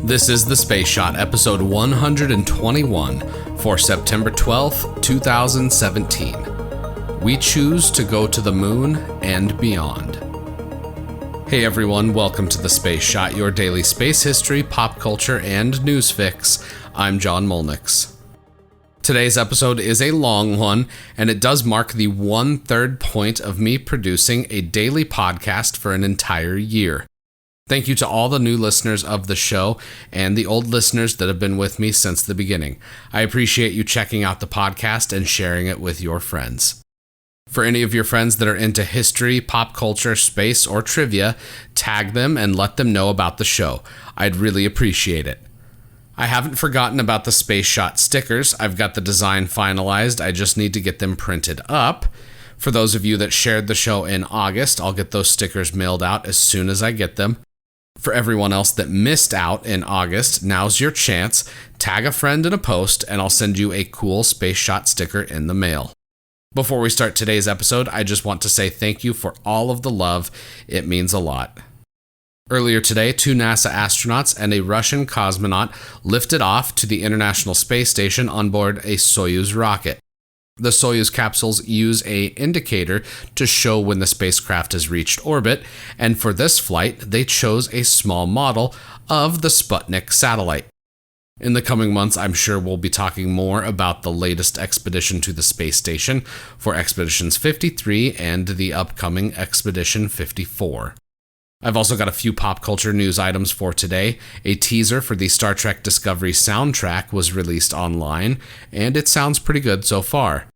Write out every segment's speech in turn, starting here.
This is The Space Shot, episode 121 for September 12th, 2017. We choose to go to the moon and beyond. Hey everyone, welcome to The Space Shot, your daily space history, pop culture, and news fix. I'm John Molnix. Today's episode is a long one, and it does mark the 1/3 point of me producing a daily podcast for an entire year. Thank you to all the new listeners of the show and the old listeners that have been with me since the beginning. I appreciate you checking out the podcast and sharing it with your friends. For any of your friends that are into history, pop culture, space, or trivia, tag them and let them know about the show. I'd really appreciate it. I haven't forgotten about the Space Shot stickers. I've got the design finalized. I just need to get them printed up. For those of you that shared the show in August, I'll get those stickers mailed out as soon as I get them. For everyone else that missed out in August, now's your chance. Tag a friend in a post and I'll send you a cool Space Shot sticker in the mail. Before we start today's episode, I just want to say thank you for all of the love. It means a lot. Earlier today, 2 NASA astronauts and a Russian cosmonaut lifted off to the International Space Station on board a Soyuz rocket. The Soyuz capsules use an indicator to show when the spacecraft has reached orbit, and for this flight, they chose a small model of the Sputnik satellite. In the coming months, I'm sure we'll be talking more about the latest expedition to the space station for Expeditions 53 and the upcoming Expedition 54. I've also got a few pop culture news items for today. A teaser for the Star Trek Discovery soundtrack was released online, and it sounds pretty good so far.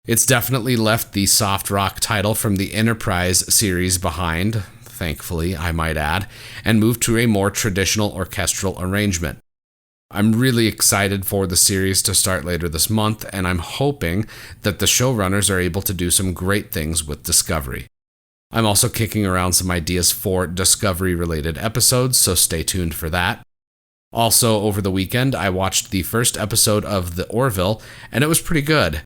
It's definitely left the soft rock title from the Enterprise series behind, thankfully, I might add, and moved to a more traditional orchestral arrangement. I'm really excited for the series to start later this month, and I'm hoping that the showrunners are able to do some great things with Discovery. I'm also kicking around some ideas for Discovery-related episodes, so stay tuned for that. Also, over the weekend, I watched the first episode of The Orville, and it was pretty good.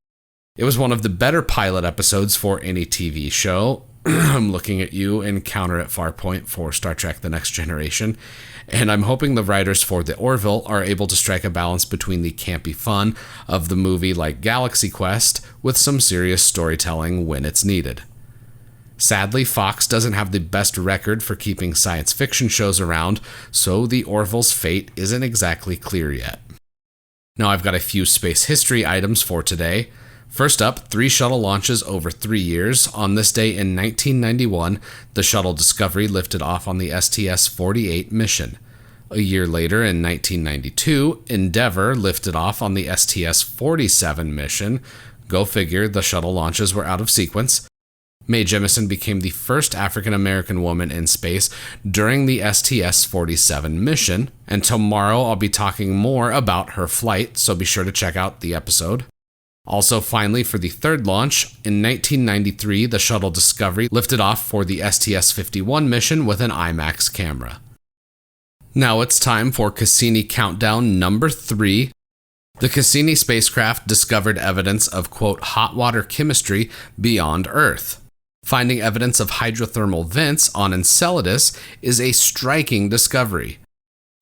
It was one of the better pilot episodes for any TV show. I'm looking at you, Encounter at Farpoint for Star Trek The Next Generation, and I'm hoping the writers for The Orville are able to strike a balance between the campy fun of the movie like Galaxy Quest with some serious storytelling when it's needed. Sadly, Fox doesn't have the best record for keeping science fiction shows around, so The Orville's fate isn't exactly clear yet. Now I've got a few space history items for today. First up, 3 shuttle launches over 3 years. On this day in 1991, the shuttle Discovery lifted off on the STS-48 mission. A year later, in 1992, Endeavour lifted off on the STS-47 mission. Go figure, the shuttle launches were out of sequence. Mae Jemison became the first African-American woman in space during the STS-47 mission, and tomorrow I'll be talking more about her flight, so be sure to check out the episode. Also, finally, for the 3rd launch, in 1993, the shuttle Discovery lifted off for the STS-51 mission with an IMAX camera. Now it's time for Cassini Countdown number 3. The Cassini spacecraft discovered evidence of, quote, hot water chemistry beyond Earth. Finding evidence of hydrothermal vents on Enceladus is a striking discovery.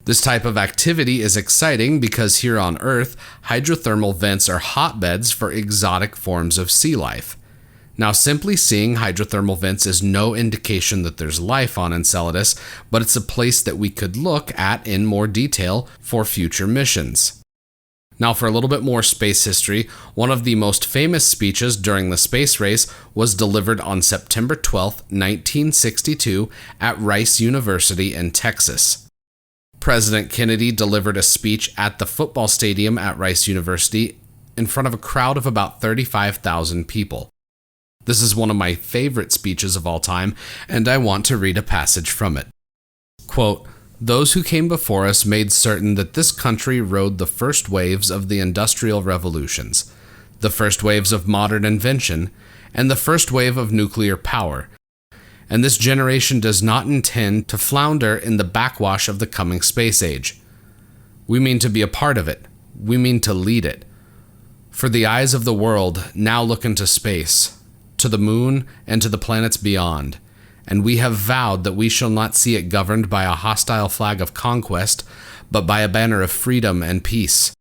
This type of activity is exciting because here on Earth, hydrothermal vents are hotbeds for exotic forms of sea life. Now, simply seeing hydrothermal vents is no indication that there's life on Enceladus, but it's a place that we could look at in more detail for future missions. Now, for a little bit more space history, one of the most famous speeches during the space race was delivered on September 12, 1962, at Rice University in Texas. President Kennedy delivered a speech at the football stadium at Rice University in front of a crowd of about 35,000 people. This is one of my favorite speeches of all time, and I want to read a passage from it. Quote, "Those who came before us made certain that this country rode the first waves of the industrial revolutions, the first waves of modern invention, and the first wave of nuclear power. And this generation does not intend to flounder in the backwash of the coming space age. We mean to be a part of it. We mean to lead it. For the eyes of the world now look into space, to the moon and to the planets beyond, and we have vowed that we shall not see it governed by a hostile flag of conquest, but by a banner of freedom and peace.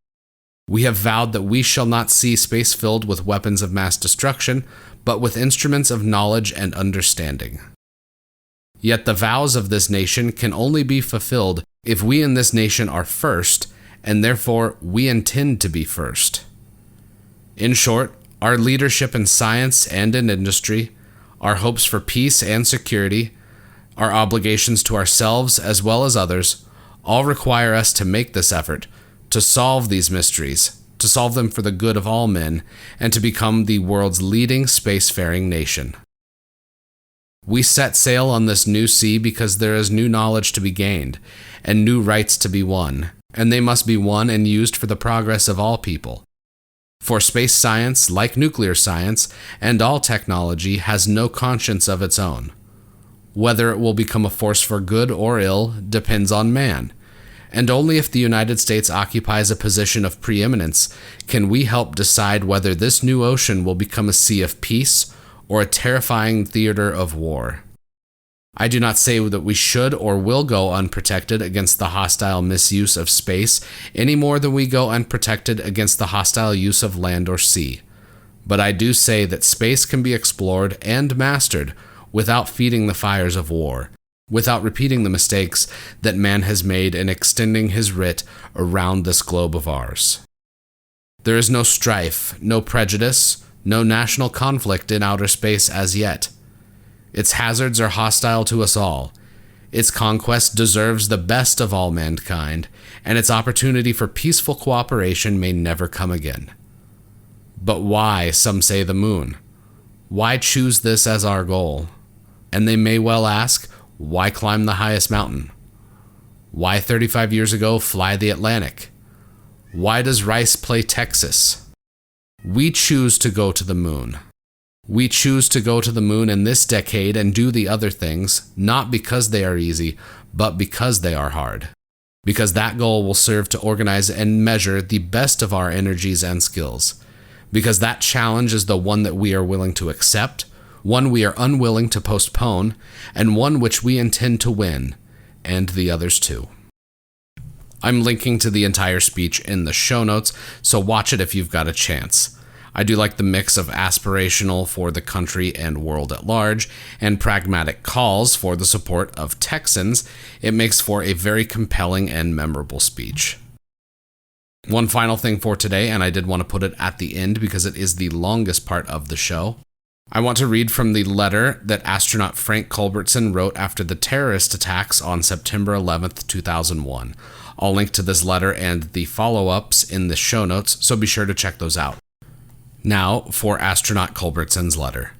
We have vowed that we shall not see space filled with weapons of mass destruction, but with instruments of knowledge and understanding. Yet the vows of this nation can only be fulfilled if we in this nation are first, and therefore we intend to be first. In short, our leadership in science and in industry, our hopes for peace and security, our obligations to ourselves as well as others, all require us to make this effort, to solve these mysteries, to solve them for the good of all men, and to become the world's leading spacefaring nation. We set sail on this new sea because there is new knowledge to be gained, and new rights to be won, and they must be won and used for the progress of all people. For space science, like nuclear science, and all technology, has no conscience of its own. Whether it will become a force for good or ill depends on man, and only if the United States occupies a position of preeminence can we help decide whether this new ocean will become a sea of peace or a terrifying theater of war. I do not say that we should or will go unprotected against the hostile misuse of space any more than we go unprotected against the hostile use of land or sea. But I do say that space can be explored and mastered without feeding the fires of war, without repeating the mistakes that man has made in extending his writ around this globe of ours. There is no strife, no prejudice, no national conflict in outer space as yet. Its hazards are hostile to us all. Its conquest deserves the best of all mankind, and its opportunity for peaceful cooperation may never come again. But why, some say, the moon? Why choose this as our goal? And they may well ask, why climb the highest mountain? Why 35 years ago fly the Atlantic? Why does Rice play Texas? We choose to go to the moon. We choose to go to the moon in this decade and do the other things, not because they are easy, but because they are hard. Because that goal will serve to organize and measure the best of our energies and skills. Because that challenge is the one that we are willing to accept, one we are unwilling to postpone, and one which we intend to win, and the others too. I'm linking to the entire speech in the show notes, so watch it if you've got a chance. I do like the mix of aspirational for the country and world at large, and pragmatic calls for the support of Texans. It makes for a very compelling and memorable speech. One final thing for today, and I did want to put it at the end because it is the longest part of the show. I want to read from the letter that astronaut Frank Culbertson wrote after the terrorist attacks on September 11th, 2001. I'll link to this letter and the follow-ups in the show notes, so be sure to check those out. Now, for astronaut Culbertson's letter.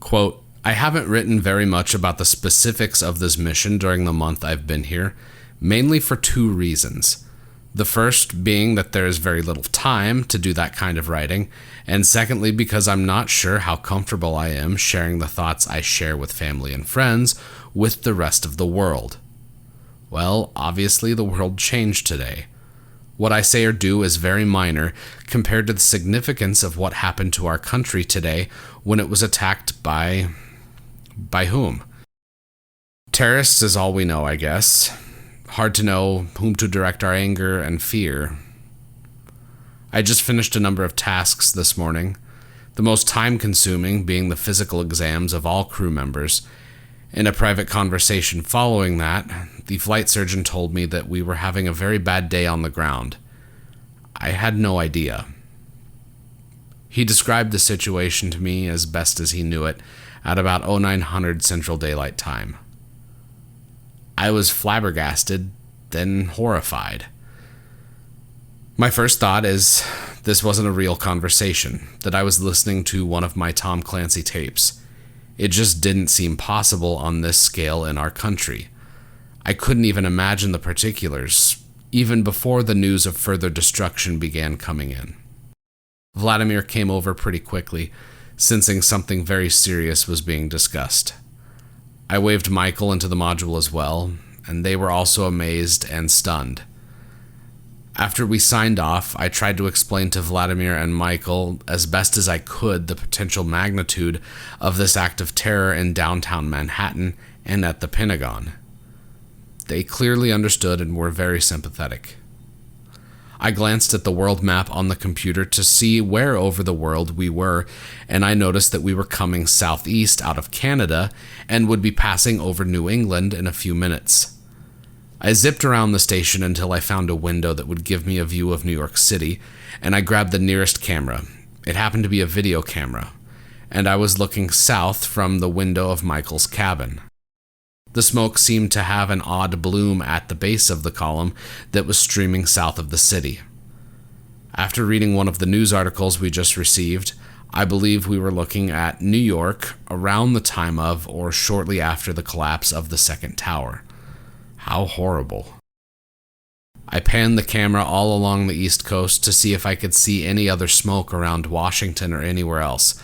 Quote, I haven't written very much about the specifics of this mission during the month I've been here, mainly for two reasons. The first being that there is very little time to do that kind of writing, and secondly because I'm not sure how comfortable I am sharing the thoughts I share with family and friends with the rest of the world. Well, obviously the world changed today. What I say or do is very minor compared to the significance of what happened to our country today when it was attacked by whom? Terrorists is all we know, I guess. Hard to know whom to direct our anger and fear. I just finished a number of tasks this morning, the most time-consuming being the physical exams of all crew members. In a private conversation following that, the flight surgeon told me that we were having a very bad day on the ground. I had no idea. He described the situation to me as best as he knew it at about 0900 Central Daylight Time. I was flabbergasted, then horrified. My first thought is this wasn't a real conversation, that I was listening to one of my Tom Clancy tapes. It just didn't seem possible on this scale in our country. I couldn't even imagine the particulars, even before the news of further destruction began coming in. Vladimir came over pretty quickly, sensing something very serious was being discussed. I waved Michael into the module as well, and they were also amazed and stunned. After we signed off, I tried to explain to Vladimir and Michael as best as I could the potential magnitude of this act of terror in downtown Manhattan and at the Pentagon. They clearly understood and were very sympathetic. I glanced at the world map on the computer to see where over the world we were, and I noticed that we were coming southeast out of Canada and would be passing over New England in a few minutes. I zipped around the station until I found a window that would give me a view of New York City, and I grabbed the nearest camera. It happened to be a video camera, and I was looking south from the window of Michael's cabin. The smoke seemed to have an odd bloom at the base of the column that was streaming south of the city. After reading one of the news articles we just received, I believe we were looking at New York around the time of or shortly after the collapse of the second tower. How horrible. I panned the camera all along the East Coast to see if I could see any other smoke around Washington or anywhere else,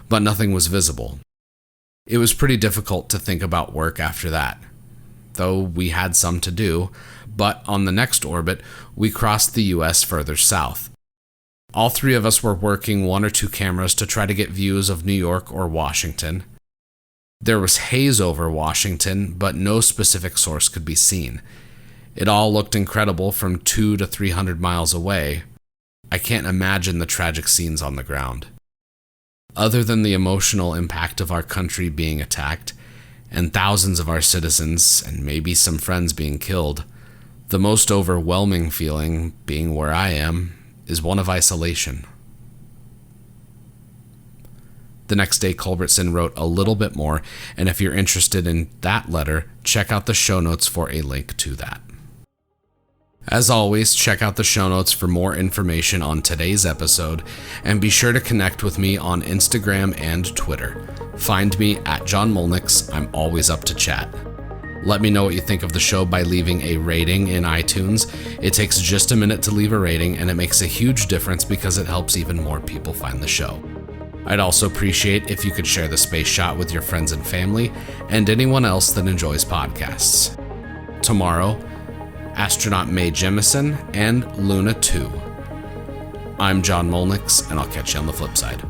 but nothing was visible. It was pretty difficult to think about work after that, though we had some to do, but on the next orbit, we crossed the US further south. All three of us were working one or two cameras to try to get views of New York or Washington. There was haze over Washington, but no specific source could be seen. It all looked incredible from 200 to 300 miles away. I can't imagine the tragic scenes on the ground. Other than the emotional impact of our country being attacked, and thousands of our citizens and maybe some friends being killed, the most overwhelming feeling, being where I am, is one of isolation. The next day, Culbertson wrote a little bit more, and if you're interested in that letter, check out the show notes for a link to that. As always, check out the show notes for more information on today's episode, and be sure to connect with me on Instagram and Twitter. Find me at John Molnix. I'm always up to chat. Let me know what you think of the show by leaving a rating in iTunes. It takes just a minute to leave a rating, and it makes a huge difference because it helps even more people find the show. I'd also appreciate if you could share the Space Shot with your friends and family, and anyone else that enjoys podcasts. Tomorrow, astronaut Mae Jemison and Luna 2. I'm John Molnix, and I'll catch you on the flip side.